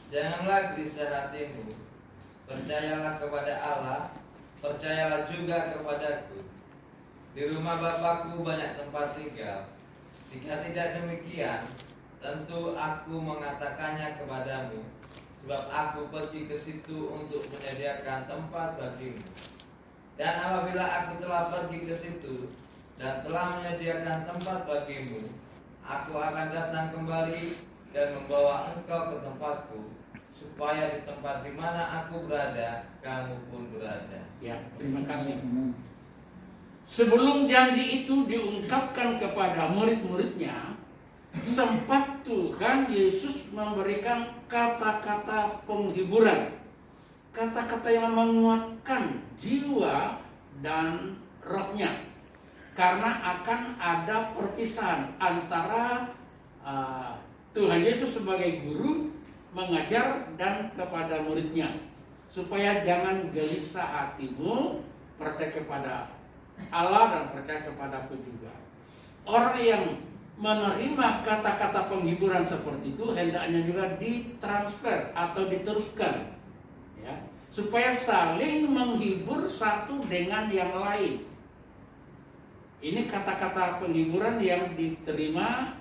Janganlah gelisah hatimu, percayalah kepada Allah, percayalah juga kepadaku. Di rumah Bapakku banyak tempat tinggal. Jika tidak demikian, tentu aku mengatakannya kepadamu, sebab aku pergi ke situ untuk menyediakan tempat bagimu. Dan apabila aku telah pergi ke situ dan telah menyediakan tempat bagimu, aku akan datang kembali dan membawa engkau ke tempatku, supaya di tempat di mana aku berada, kamu pun berada. Ya, terima kasih. Sebelum janji itu diungkapkan kepada murid-muridnya, sempat Tuhan Yesus memberikan kata-kata penghiburan, kata-kata yang menguatkan jiwa dan rohnya, karena akan ada perpisahan antara Tuhan Yesus sebagai guru mengajar dan kepada muridnya, supaya jangan gelisah hatimu, percaya kepada Allah dan percaya kepadaku juga. Orang yang menerima kata-kata penghiburan seperti itu hendaknya juga ditransfer atau diteruskan, ya, supaya saling menghibur satu dengan yang lain. Ini kata-kata penghiburan yang diterima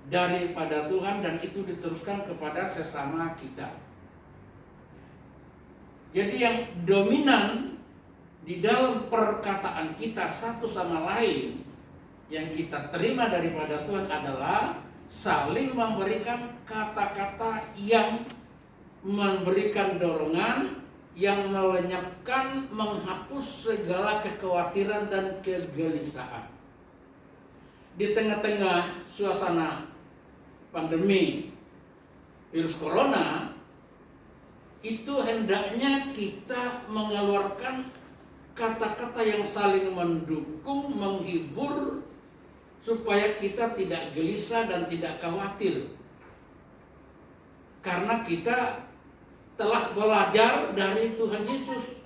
daripada Tuhan dan itu diteruskan kepada sesama kita. Jadi yang dominan di dalam perkataan kita satu sama lain yang kita terima daripada Tuhan adalah saling memberikan kata-kata yang memberikan dorongan, yang melenyapkan, menghapus segala kekhawatiran dan kegelisahan. Di tengah-tengah suasana pandemi virus corona, itu hendaknya kita mengeluarkan kata-kata yang saling mendukung, menghibur, supaya kita tidak gelisah dan tidak khawatir. Karena kita telah belajar dari Tuhan Yesus.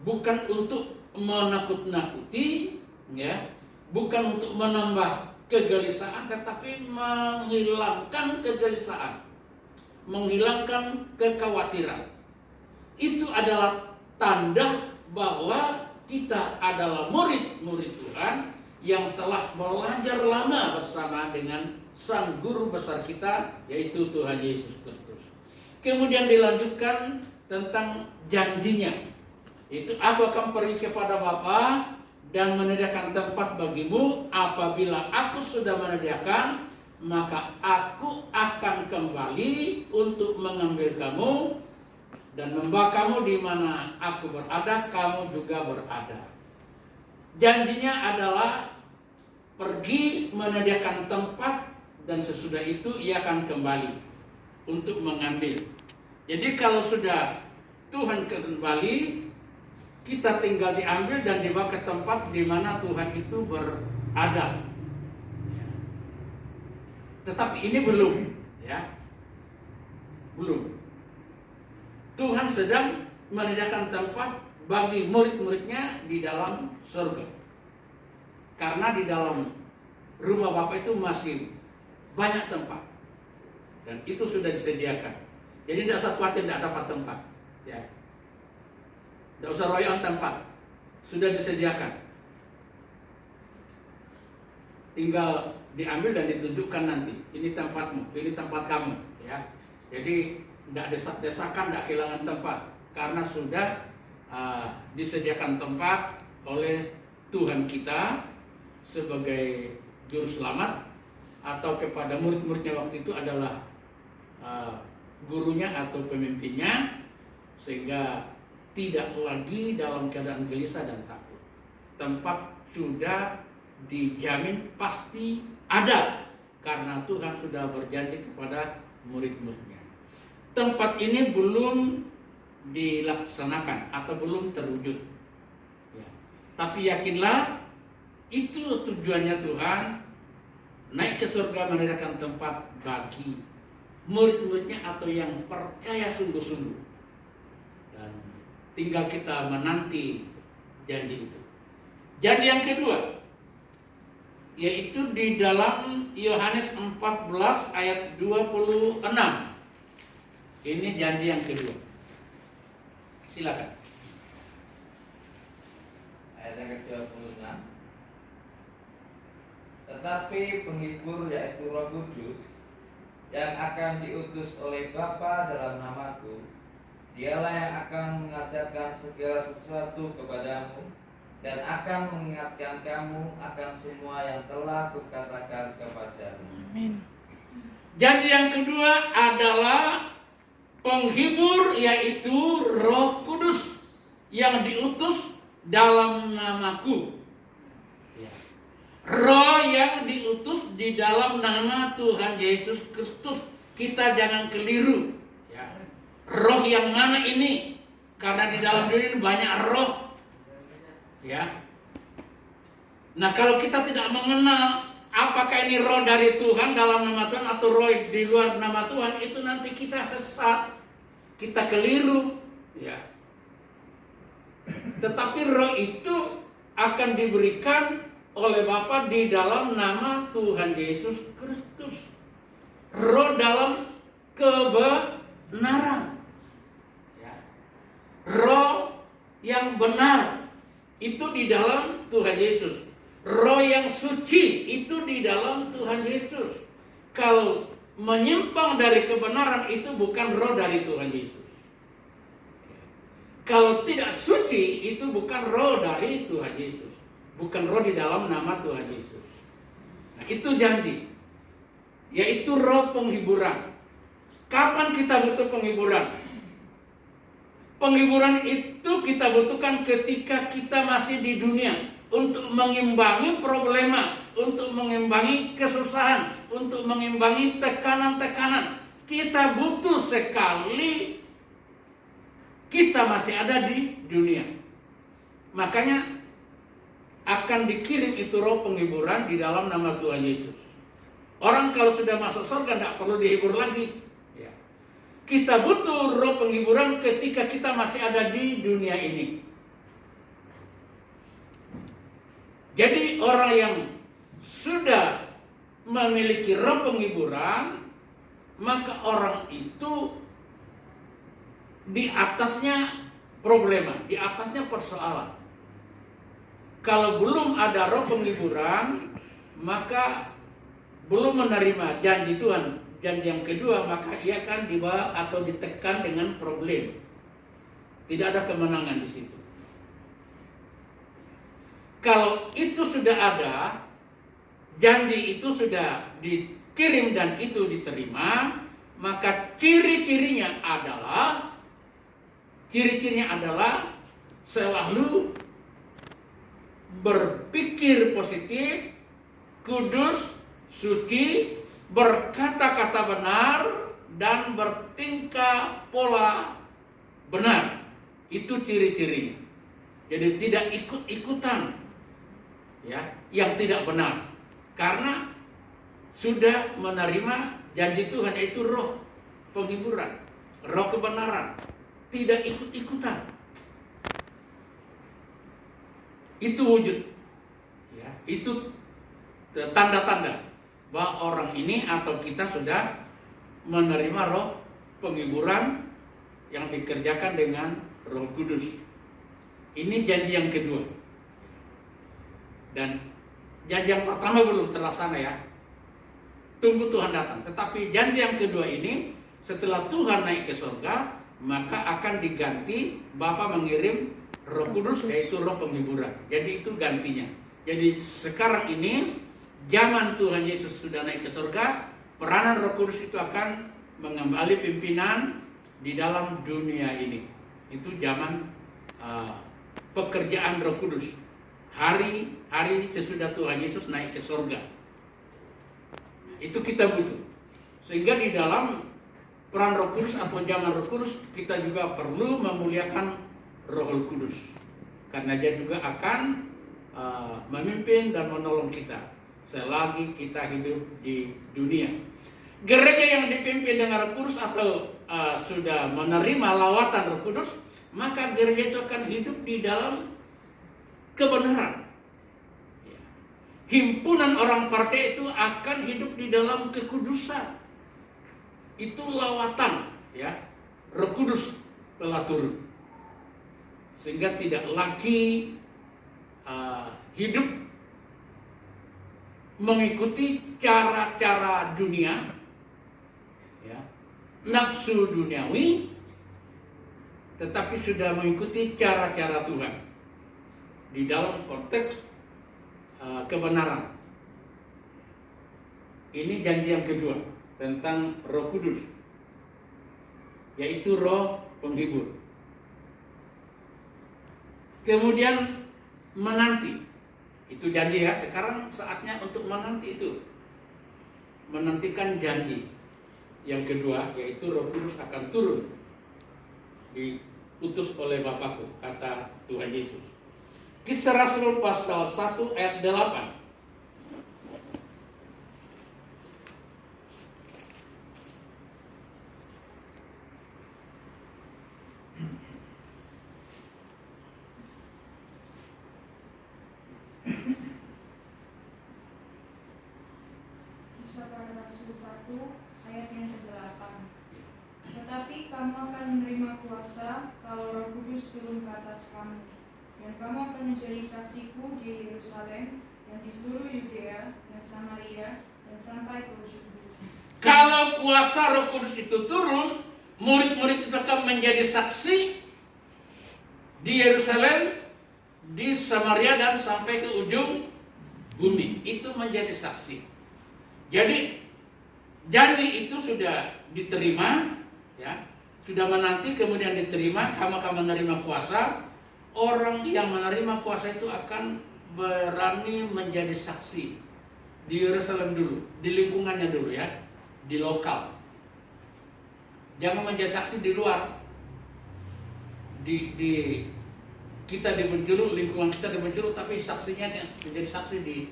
Bukan untuk menakut-nakuti, ya, bukan untuk menambah kegelisahan, tetapi menghilangkan kegelisahan, menghilangkan kekhawatiran. Itu adalah tanda bahwa kita adalah murid-murid Tuhan yang telah belajar lama bersama dengan Sang Guru besar kita, yaitu Tuhan Yesus Kristus. Kemudian dilanjutkan tentang janjinya. Itu aku akan pergi kepada Bapa dan menyediakan tempat bagimu. Apabila aku sudah menyediakan, maka aku akan kembali untuk mengambil kamu dan membawa kamu di mana aku berada, kamu juga berada. Janjinya adalah pergi menyediakan tempat dan sesudah itu ia akan kembali untuk mengambil. Jadi kalau sudah Tuhan kembali, kita tinggal diambil dan dibawa ke tempat di mana Tuhan itu berada. Tetapi ini belum, ya, belum. Tuhan sedang menyediakan tempat bagi murid-muridnya di dalam surga. Karena di dalam rumah Bapa itu masih banyak tempat. Dan itu sudah disediakan. Jadi tidak usah khawatir tidak dapat tempat, ya. Tidak usah royal tempat. Sudah disediakan. Tinggal diambil dan ditunjukkan nanti. Ini tempatmu, ini tempat kamu, ya. Jadi tidak desak-desakan, tidak kehilangan tempat, karena sudah disediakan tempat oleh Tuhan kita sebagai juru selamat, atau kepada murid-muridnya waktu itu adalah gurunya atau pemimpinnya, sehingga tidak lagi dalam keadaan gelisah dan takut. Tempat sudah dijamin pasti ada, karena Tuhan sudah berjanji kepada murid-muridnya. Tempat ini belum dilaksanakan atau belum terwujud, ya. Tapi yakinlah itu tujuannya Tuhan, naik ke surga menyediakan tempat bagi murid-muridnya atau yang percaya sungguh-sungguh, dan tinggal kita menanti janji itu. Janji yang kedua, yaitu di dalam Yohanes 14 ayat 26. Ini janji yang kedua. Silakan. Ayat yang ke-26. Tetapi penghibur yaitu Roh Kudus yang akan diutus oleh Bapa dalam namaku, dialah yang akan mengajarkan segala sesuatu kepadamu dan akan mengingatkan kamu akan semua yang telah kukatakan kepadamu. Amin. Janji yang kedua adalah penghibur, yaitu Roh Kudus yang diutus dalam namaku. Roh yang diutus di dalam nama Tuhan Yesus Kristus. Kita jangan keliru. Roh yang mana ini? Karena di dalam dunia ini banyak roh. Ya. Nah, kalau kita tidak mengenal apakah ini roh dari Tuhan dalam nama Tuhan atau roh di luar nama Tuhan, itu nanti kita sesat, kita keliru. Ya. Tetapi roh itu akan diberikan oleh Bapa di dalam nama Tuhan Yesus Kristus. Roh dalam kebenaran. Ya. Roh yang benar itu di dalam Tuhan Yesus. Roh yang suci itu di dalam Tuhan Yesus. Kalau menyimpang dari kebenaran itu bukan roh dari Tuhan Yesus. Kalau tidak suci itu bukan roh dari Tuhan Yesus. Bukan roh di dalam nama Tuhan Yesus. Nah, itu janji. Yaitu roh penghiburan. Kapan kita butuh penghiburan? Penghiburan itu kita butuhkan ketika kita masih di dunia. Untuk mengimbangi problema. Untuk mengimbangi kesusahan. Untuk mengimbangi tekanan-tekanan. Kita butuh sekali kita masih ada di dunia. Makanya akan dikirim itu roh penghiburan di dalam nama Tuhan Yesus. Orang kalau sudah masuk surga tidak perlu dihibur lagi. Ya. Kita butuh roh penghiburan ketika kita masih ada di dunia ini. Jadi orang yang sudah memiliki roh penghiburan, maka orang itu di atasnya problema, di atasnya persoalan. Kalau belum ada roh penghiburan, maka belum menerima janji Tuhan. Janji yang kedua, maka ia akan dibawa atau ditekan dengan problem. Tidak ada kemenangan di situ. Kalau itu sudah ada, janji itu sudah dikirim dan itu diterima, maka ciri-cirinya adalah selalu berpikir positif, kudus, suci, berkata-kata benar, dan bertingkah pola benar. Itu ciri-cirinya. Jadi tidak ikut-ikutan ya, yang tidak benar. Karena sudah menerima janji Tuhan, yaitu roh penghiburan, roh kebenaran. Tidak ikut-ikutan. Itu wujud, ya, itu tanda-tanda bahwa orang ini atau kita sudah menerima roh penghiburan yang dikerjakan dengan Roh Kudus. Ini janji yang kedua. Dan janji yang pertama belum terlaksana ya. Tunggu Tuhan datang. Tetapi janji yang kedua ini, setelah Tuhan naik ke surga, maka akan diganti, Bapa mengirim Roh Kudus, yaitu roh penghiburan. Jadi itu gantinya. Jadi sekarang ini zaman Tuhan Yesus sudah naik ke surga, peranan Roh Kudus itu akan mengembali pimpinan di dalam dunia ini. Itu zaman pekerjaan Roh Kudus. Hari-hari sesudah Tuhan Yesus naik ke surga. Itu kita butuh. Sehingga di dalam peran Roh Kudus atau zaman Roh Kudus, kita juga perlu memuliakan Roh Kudus, karena dia juga akan memimpin dan menolong kita selagi kita hidup di dunia. Gereja yang dipimpin dengan Roh Kudus atau sudah menerima lawatan Roh Kudus, maka gereja itu akan hidup di dalam kebenaran. himpunan orang percaya itu akan hidup di dalam kekudusan. Itu lawatan, ya. Roh Kudus telah turun. Sehingga tidak lagi hidup mengikuti cara-cara dunia, ya, nafsu duniawi, tetapi sudah mengikuti cara-cara Tuhan di dalam konteks kebenaran. Ini janji yang kedua tentang Roh Kudus, yaitu Roh Penghibur. Kemudian menanti, itu janji ya. Sekarang saatnya untuk menanti itu, menantikan janji yang kedua, yaitu Roh Kudus akan turun, diutus oleh Bapakku, kata Tuhan Yesus. Kisah Rasul pasal 1 ayat 8. Kisah para Rasul 1 ayat yang ke-8. Tetapi kamu akan menerima kuasa kalau Roh Kudus turun ke atas kamu, dan kamu akan menjadi saksiku di Yerusalem dan di seluruh Yudea dan Samaria dan sampai ke ujung bumi. Kalau kuasa Roh Kudus itu turun, murid-murid itu akan menjadi saksi di Yerusalem, di Samaria dan sampai ke ujung bumi. Itu menjadi saksi. Jadi janji itu sudah diterima, ya, sudah menanti, kemudian diterima. Kamu akan menerima kuasa. Orang yang menerima kuasa itu akan berani menjadi saksi di Yerusalem dulu, di lingkungannya dulu, ya, di lokal. Jangan menjadi saksi di luar. Di kita di Bengkulu, lingkungan kita di Bengkulu, tapi saksinya menjadi saksi di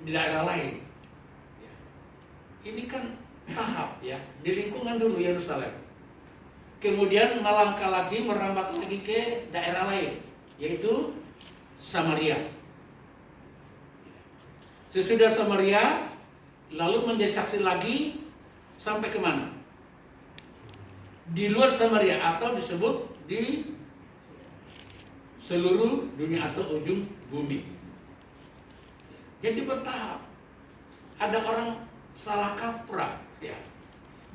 daerah lain. Ini kan tahap, ya, di lingkungan dulu Yerusalem. Kemudian melangkah lagi, merambat lagi ke daerah lain, yaitu Samaria. Sesudah Samaria, lalu menjadi saksi lagi sampai kemana? Di luar Samaria, atau disebut di seluruh dunia atau ujung bumi. Jadi bertahap. Ada orang salah kaprah, ya,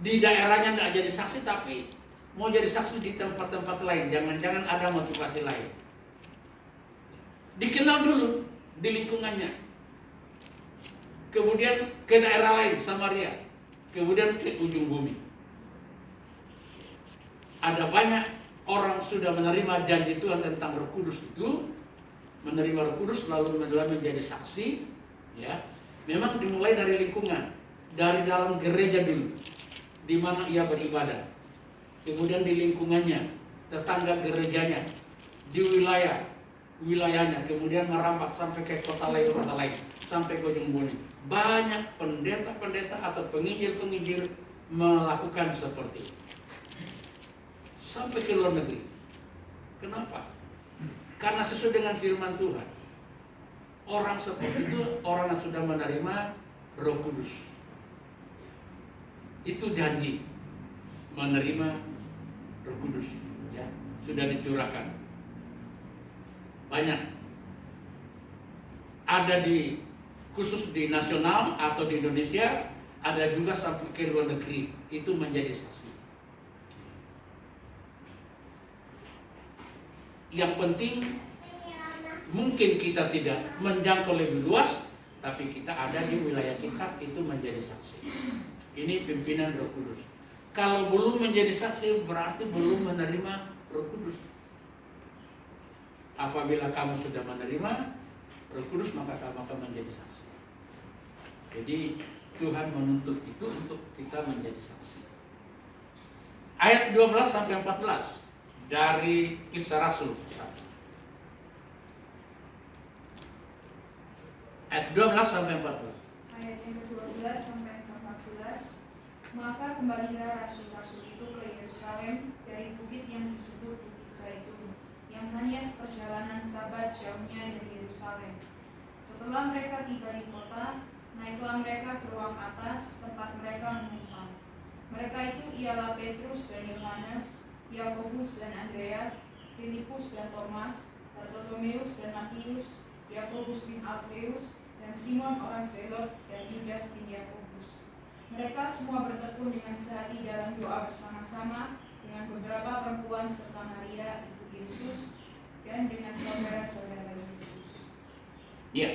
di daerahnya nggak jadi saksi, tapi mau jadi saksi di tempat-tempat lain. Jangan-jangan ada motivasi lain. Dikenal dulu di lingkungannya, kemudian ke daerah lain, Samaria, kemudian ke ujung bumi. Ada banyak orang sudah menerima janji Tuhan tentang Roh Kudus itu, menerima Roh Kudus lalu menjadi saksi, ya. Memang dimulai dari lingkungan, dari dalam gereja dulu, di mana ia beribadah. Kemudian di lingkungannya, tetangga gerejanya, di wilayahnya, kemudian merampak sampai ke kota lain, sampai ke ujung bumi. Banyak pendeta-pendeta atau penginjil-penginjil melakukan seperti itu. Sampai ke luar negeri. Kenapa? Karena sesuai dengan firman Tuhan. Orang seperti itu, orang yang sudah menerima Roh Kudus. Itu janji menerima Roh Kudus, ya, sudah dicurahkan. Banyak. Ada di khusus di nasional atau di Indonesia, ada juga sampai ke luar negeri, itu menjadi saksi. Yang penting mungkin kita tidak menjangkau lebih luas, tapi kita ada di wilayah kita, itu menjadi saksi. Ini pimpinan Roh Kudus. Kalau belum menjadi saksi, berarti belum menerima Roh Kudus. Apabila kamu sudah menerima Roh Kudus, maka kamu akan menjadi saksi. Jadi Tuhan menuntut itu untuk kita menjadi saksi. Ayat 12 sampai 14 dari Kisah Rasul. Ayat 12 sampai 14. Ayat yang ke-12 sampai 14. Maka kembalilah rasul-rasul itu ke Yerusalem dari bukit yang disebut Bukit Zaitun, yang hanya seperjalanan Sabat jauhnya dari Yerusalem. Setelah mereka tiba di kota, naiklah mereka ke ruang atas tempat mereka menumpang. Mereka itu ialah Petrus dan Yohanes, Yakobus dan Andreas, Filipus dan Thomas, Bartolomeus dan Matius, Yakobus bin Alfeus, dan Simon orang Selot, dan Yudas bin Yakobus. Mereka semua bertekun dengan sehati dalam doa bersama-sama dengan beberapa perempuan serta Maria ibu Yesus dan dengan saudara-saudara Yesus. Ya.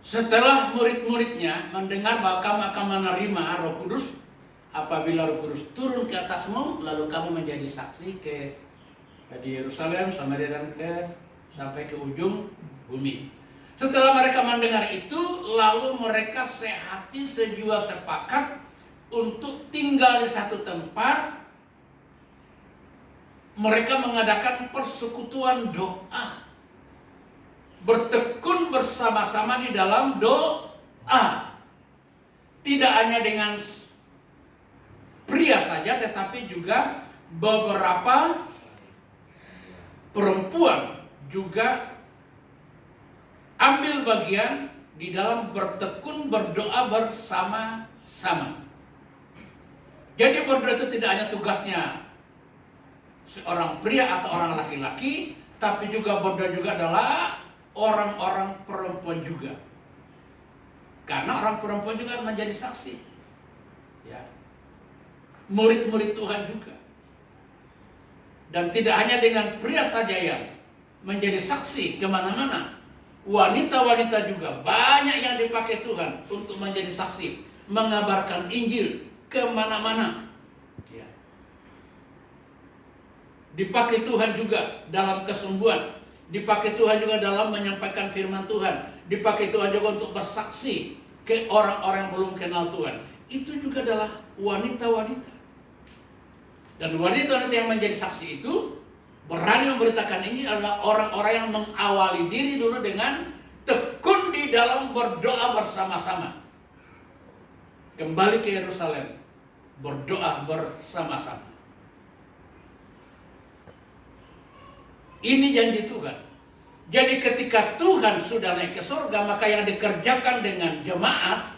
Setelah murid-muridnya mendengar bahwa kamu akan menerima Roh Kudus apabila Roh Kudus turun ke atasmu, lalu kamu menjadi saksi di Yerusalem, Samaria dan sampai ke ujung bumi. Setelah mereka mendengar itu, lalu mereka sehati sejua sepakat untuk tinggal di satu tempat. Mereka mengadakan persekutuan doa, bertekun bersama-sama di dalam doa. Tidak hanya dengan pria saja, tetapi juga beberapa perempuan juga ambil bagian di dalam bertekun berdoa bersama-sama. Jadi berdoa itu tidak hanya tugasnya seorang pria atau orang laki-laki, tapi juga berdoa juga adalah orang-orang perempuan juga. Karena orang perempuan juga menjadi saksi. Ya. Murid-murid Tuhan juga. Dan tidak hanya dengan pria saja yang menjadi saksi kemana-mana. Wanita-wanita juga banyak yang dipakai Tuhan untuk menjadi saksi, mengabarkan Injil kemana-mana. Ya. Dipakai Tuhan juga dalam kesembuhan, dipakai Tuhan juga dalam menyampaikan firman Tuhan, dipakai Tuhan juga untuk bersaksi ke orang-orang yang belum kenal Tuhan. Itu juga adalah wanita-wanita. Dan wanita-wanita yang menjadi saksi itu berani memberitakan ini adalah orang-orang yang mengawali diri dulu dengan tekun di dalam berdoa bersama-sama. Kembali ke Yerusalem, berdoa bersama-sama. Ini janji Tuhan. Jadi ketika Tuhan sudah naik ke surga, maka yang dikerjakan dengan jemaat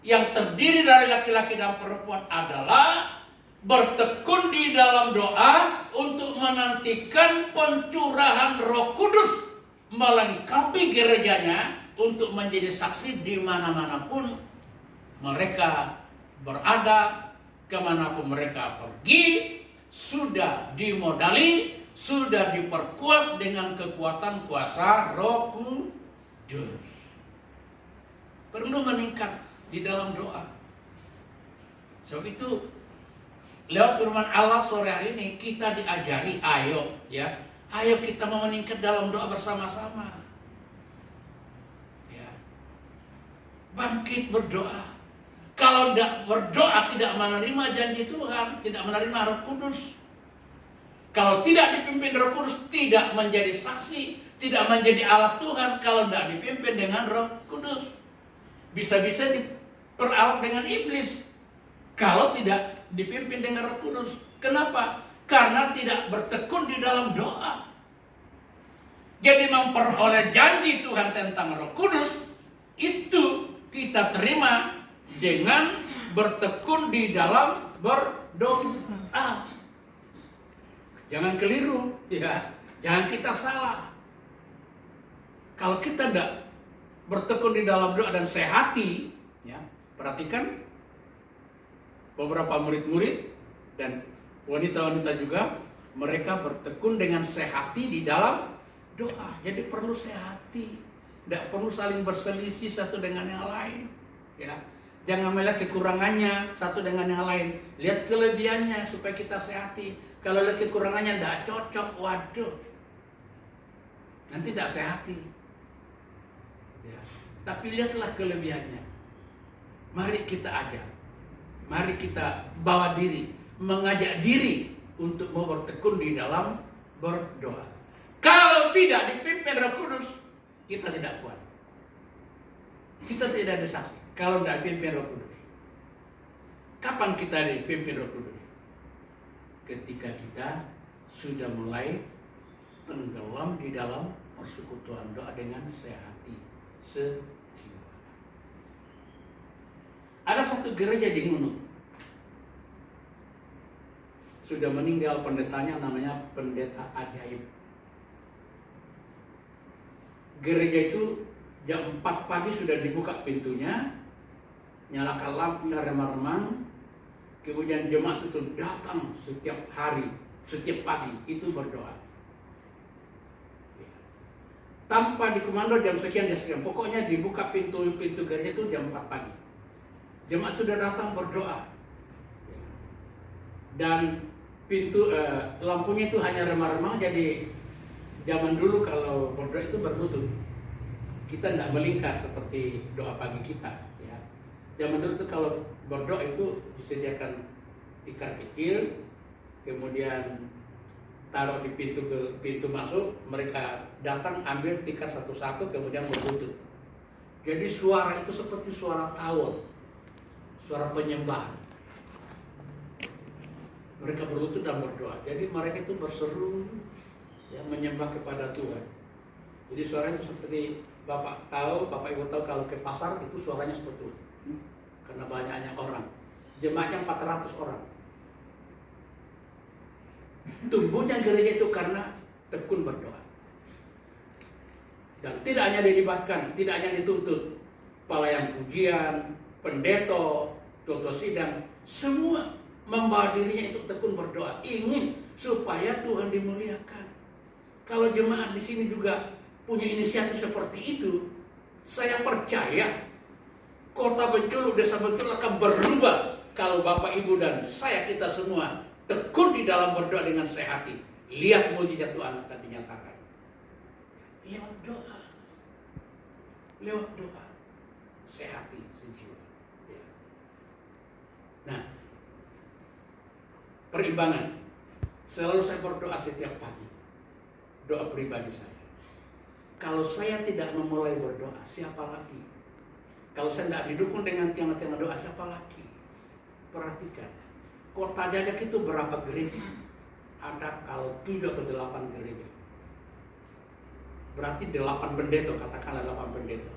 yang terdiri dari laki-laki dan perempuan adalah bertekun di dalam doa untuk menantikan pencurahan Roh Kudus melengkapi gerejanya untuk menjadi saksi di mana-mana pun mereka berada, kemanapun mereka pergi, sudah dimodali, sudah diperkuat dengan kekuatan kuasa Roh Kudus. Perlu meningkat di dalam doa. Sebab itu lewat firman Allah sore hari ini kita diajari, ayo kita mau meningkat dalam doa bersama-sama. Ya. Bangkit berdoa. Kalau tidak berdoa tidak menerima janji Tuhan, tidak menerima Roh Kudus. Kalau tidak dipimpin Roh Kudus tidak menjadi saksi, tidak menjadi alat Tuhan kalau tidak dipimpin dengan Roh Kudus. Bisa-bisa diperalat dengan iblis kalau tidak dipimpin dengan Roh Kudus. Kenapa? Karena tidak bertekun di dalam doa. Jadi memperoleh janji Tuhan tentang Roh Kudus itu kita terima dengan bertekun di dalam berdoa. Jangan keliru, ya. Jangan kita salah. Kalau kita tidak bertekun di dalam doa dan sehati, ya, perhatikan beberapa murid-murid dan wanita-wanita juga, mereka bertekun dengan sehati di dalam doa. Jadi perlu sehati, tidak perlu saling berselisih satu dengan yang lain. Ya, jangan melihat kekurangannya satu dengan yang lain, lihat kelebihannya supaya kita sehati. Kalau lihat kekurangannya tidak cocok, waduh, nanti tidak sehati. Ya, tapi lihatlah kelebihannya. Mari kita ajak. Mari kita bawa diri, mengajak diri untuk mau bertekun di dalam berdoa. Kalau tidak dipimpin Roh Kudus, kita tidak kuat. Kita tidak ada saksi kalau tidak dipimpin Roh Kudus. Kapan kita dipimpin Roh Kudus? Ketika kita sudah mulai tenggelam di dalam persekutuan doa dengan sehati, sejiwa. Ada satu gereja di Ngunut, sudah meninggal pendetanya, namanya Pendeta Ajaib. Gereja itu jam 4 pagi sudah dibuka pintunya, nyalakan lampunya remang-remang, kemudian jemaat itu datang setiap hari, setiap pagi itu berdoa. Tanpa dikomando jam sekian, pokoknya dibuka pintu gereja itu jam 4 pagi. Jemaat sudah datang berdoa. Dan lampunya itu hanya remang-remang, jadi zaman dulu kalau berdoa itu berlutut. Kita tidak melingkar seperti doa pagi kita. Ya. Zaman dulu itu kalau berdoa itu disediakan tikar kecil, kemudian taruh di pintu masuk, mereka datang ambil tikar satu-satu, kemudian berlutut. Jadi suara itu seperti suara tawon, suara penyembah. Mereka berlutut dan berdoa. Jadi mereka itu berseru, ya, menyembah kepada Tuhan. Jadi suara itu seperti Bapak Ibu tahu kalau ke pasar itu suaranya seperti itu. Karena banyaknya orang. Jemaatnya 400 orang. Tumbuhnya gereja itu karena tekun berdoa. Dan tidak hanya dilibatkan, tidak hanya dituntut pelayan pujian, pendeta, toto sidang, semua membawa dirinya itu tekun berdoa, ingin supaya Tuhan dimuliakan. Kalau jemaat di sini juga punya inisiatif seperti itu, saya percaya kota Bengkulu, desa Bengkulu akan berubah kalau Bapak Ibu dan kita semua tekun di dalam berdoa dengan sehati. Lihat mujizat Tuhan akan dinyatakan lewat doa, sehati, sejiwa. Ya. Nah, perimbangan. Selalu saya berdoa setiap pagi, doa pribadi saya. Kalau saya tidak memulai berdoa, siapa lagi? Kalau saya tidak didukung dengan tiang-tiang doa, siapa lagi? Perhatikan, Kota Jajak itu berapa gereja? Ada kalau 7 atau 8 gereja. Berarti 8 pendeta, katakanlah 8 pendeta.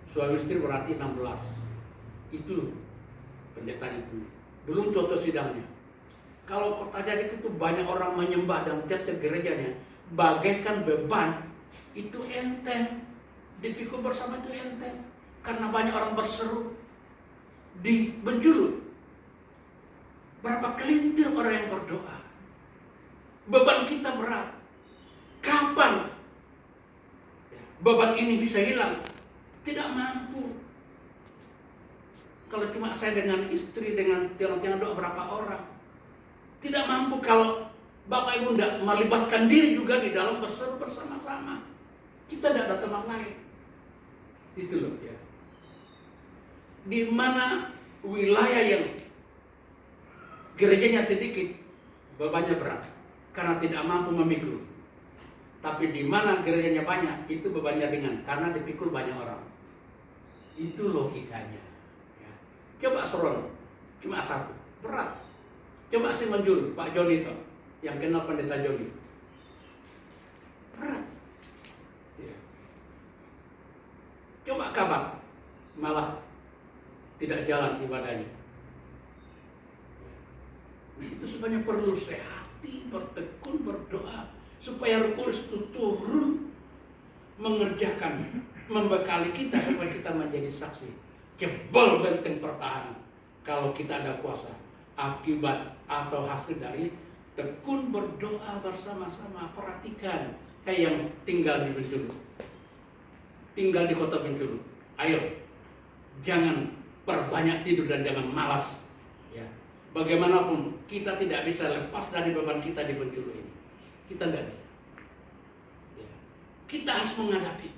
Suami istri berarti 16. Itu pendeta itu. Belum toto sidangnya. Kalau Kota Jajak itu banyak orang menyembah dan tiap gerejanya, bagaikan beban, itu enteng. Dipikul bersama itu enteng. Karena banyak orang berseru. Di Bengkulu, berapa kelintir orang yang berdoa. Beban kita berat. Kapan beban ini bisa hilang? Tidak mampu. Kalau cuma saya dengan istri, dengan tiang-tiang doa berapa orang. Tidak mampu kalau Bapak Ibu tidak melibatkan diri juga di dalam berseru bersama-sama. Kita tidak ada teman lain. Itu loh ya. Di mana wilayah yang gerejanya sedikit, bebannya berat karena tidak mampu memikul. Tapi di mana gerejanya banyak, itu bebannya ringan karena dipikul banyak orang. Itu logikanya. Ya. Coba Seron, cuma satu, berat. Coba si Menjuru, Pak Joni itu, yang kenal pendeta Joni, berat. Ya. Coba Kabak, malah tidak jalan ibadahnya. Nah, itu sebenarnya perlu sehati, bertekun, berdoa supaya Roh Kudus itu turun mengerjakan, membekali kita supaya kita menjadi saksi. Jebol benteng pertahanan kalau kita ada kuasa, akibat atau hasil dari tekun berdoa bersama-sama. Perhatikan, yang tinggal di Bengkulu, tinggal di kota Bengkulu, ayo jangan perbanyak tidur dan jangan malas. Ya. Bagaimanapun kita tidak bisa lepas dari beban kita di Bengkulu ini. Kita tidak bisa. Ya. Kita harus menghadapi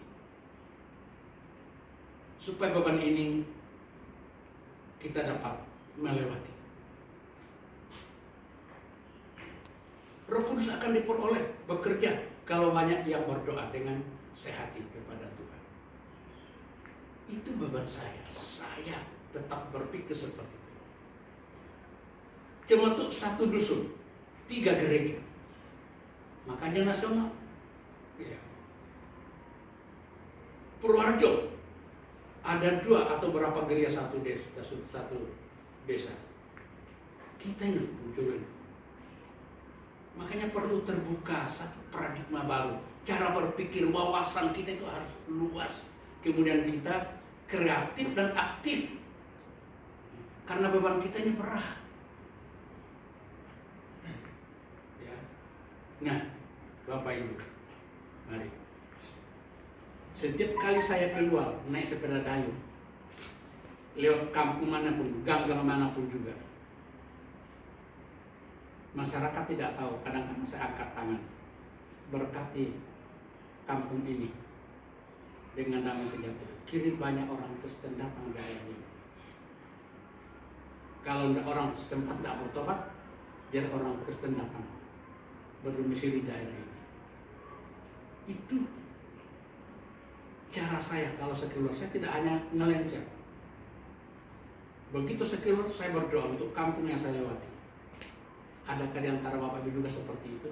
supaya beban ini kita dapat melewati. Roh Kudus akan diperoleh bekerja kalau banyak yang berdoa dengan sehati kepada Tuhan. Itu beban saya. Saya tetap berpikir seperti itu. Cuma untuk satu dusun, 3 gereja. Makanya nasional Sidoarjo ada 2 atau berapa gereja satu desa. Kita ini munculin. Makanya perlu terbuka satu paradigma baru. Cara berpikir, wawasan kita itu harus luas. Kemudian kita kreatif dan aktif. Karena beban kita ini berat. Ya. Nah, Bapak Ibu, mari. Setiap kali saya keluar naik sepeda dayung, lewat kampung manapun, gang-gang manapun juga, masyarakat tidak tahu. Kadang-kadang saya angkat tangan, berkati kampung ini dengan damai sejahtera. Kirim banyak orang Kristen datang ke daerah ini. Kalau orang setempat tidak bertobat, biar orang Kristen datang berdomisili daerah ini. Itu cara saya kalau sekeluar. Saya tidak hanya ngelencer. Begitu sekeluar, saya berdoa untuk kampung yang saya lewati. Adakah di antara Bapak Ibu juga seperti itu?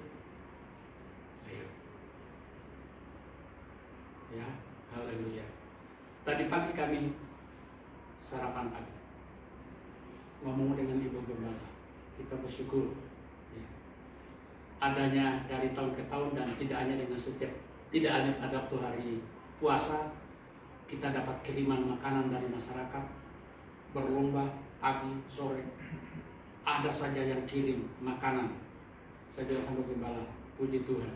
Ayo. Ya, haleluya. Tadi pagi kami sarapan pagi. Ngomong dengan Ibu Gembala. Kita bersyukur. Ya. Adanya dari tahun ke tahun dan tidak hanya dengan tidak hanya pada waktu hari puasa, kita dapat kiriman makanan dari masyarakat, berlomba pagi, sore. Ada saja yang kirim makanan. Saya bilang sama Gembala, puji Tuhan.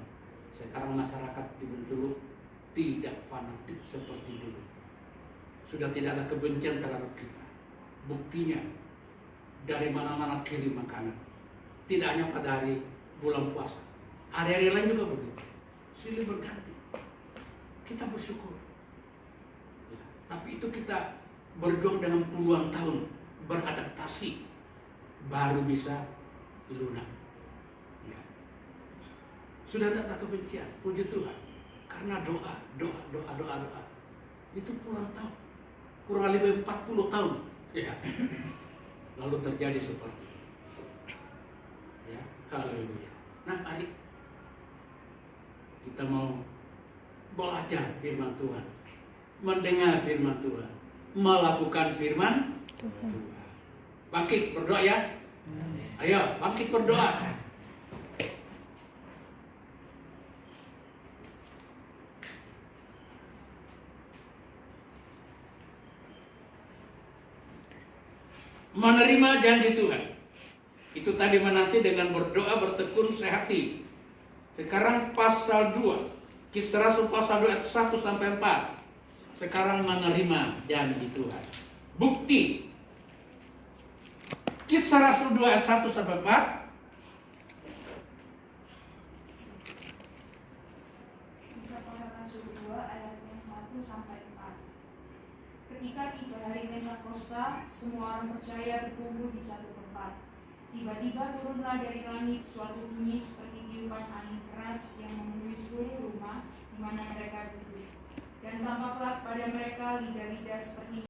Sekarang masyarakat di Bengkulu tidak fanatik seperti dulu. Sudah tidak ada kebencian terhadap kita. Buktinya, dari mana-mana kirim makanan. Tidak hanya pada hari bulan puasa. Hari-hari lain juga begitu. Silih berganti. Kita bersyukur. Ya, tapi itu kita berjuang dengan puluhan tahun. Beradaptasi. Baru bisa lunak. Ya. Sudah tidak ada kebencian. Puji Tuhan. Karena doa. Itu puluhan tahun. Kurang lebih 40 tahun. Ya. Lalu terjadi seperti ini. Ya, haleluya. Nah, mari kita mau belajar firman Tuhan, mendengar firman Tuhan, melakukan firman Tuhan. Bangkit berdoa ya. Ayo, bangkit berdoa. Menerima janji Tuhan. Itu tadi menanti dengan berdoa, bertekun, sehati. Sekarang pasal 2. Kisah Rasul pasal 2 ayat 1 sampai 4. Sekarang menerima janji Tuhan. Bukti. Kisah Rasul 2 ayat 1 sampai 4. Kisah Para Rasul 2 ayat yang 1 sampai 4. Ketika 3 hari Pentakosta, semua orang percaya berkumpul di satu tempat. Tiba-tiba turunlah dari langit suatu bunyi seperti tiupan angin keras yang memenuhi seluruh rumah di mana mereka duduk. Dan tampaklah pada mereka lidah-lidah seperti